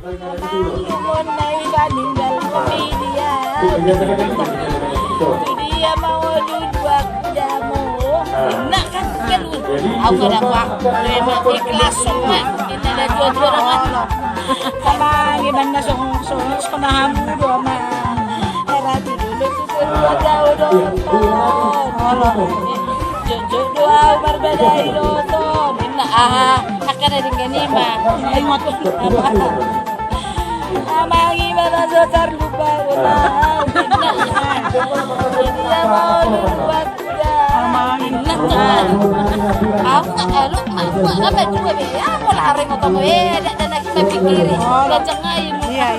Lumon na iba ninggal komedia. Dia mau duduk jamu. Nak kan aku ada waktu memang ikhlas semua. Kita ada dua-dua orang. Sama gimana song sekolah hamu mah. Era dulu tu jauh dong. Jojo doa berbeda itu. Nah, akan ada dengan mah. Ayo matus apa? Amangi mana zakar lupa ulang. Dia mau buat amangi nak. Aku lu apa juga be? Ya mau lari mau kamu dan lagi berpikir. Kecengai. Iya.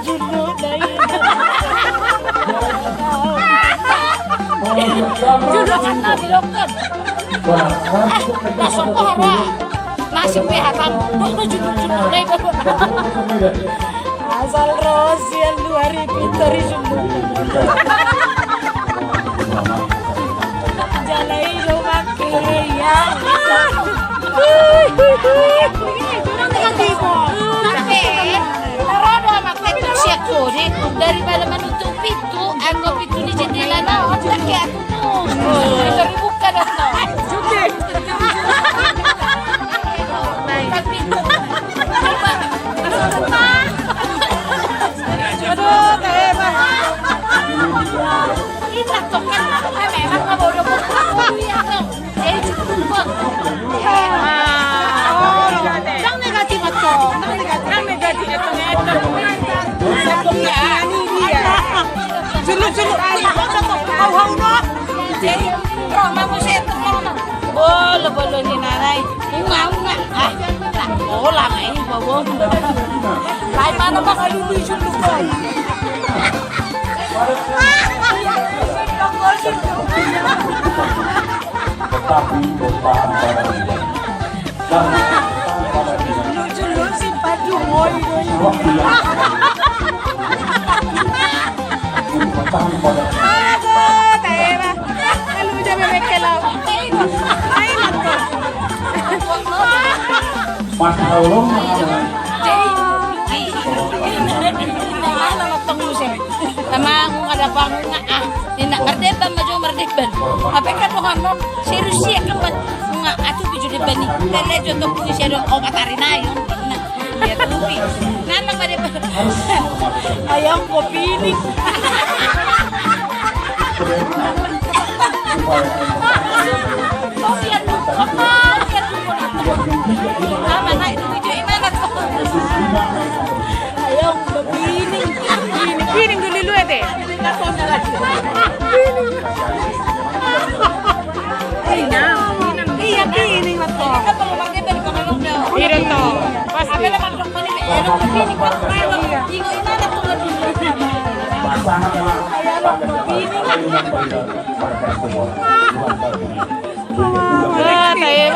Julu dari. Julu kan nabi lokal. Langsung ke hara nasib pihatan judul dari asal rosial 2000 dari semua jalai rumah kaya daripada menutup pintu anggap pintu di jendela naon tak kayak tutup terbuka dah kita tokan memang ngabodo yang negatif atau yang negatif itu juluk jadi Roma musik bolo ni nanay unga tak bola ini bawa lain mana ba kayo di juluk ko tetapi bertahan pada dia dan juluk simpati moy waktu yang bertahan pada Mas Aulong sama aku ada panggungnya tidak ngerti apa maju merdeban apa kan mohon serius ya kemat bunga atuh biju di bani lele jodoh punya shadow obat arina yung ya tupi nanang pada ayam kopi ini mana itu biju mana tuh ayam piring dulu lu deh iya piring betul kalau pakai dari kolong dah piring tuh pasti apa lepas dok mana piring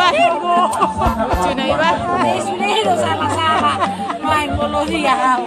kan ingo mana tuh pasangan sama-sama main bola dia kan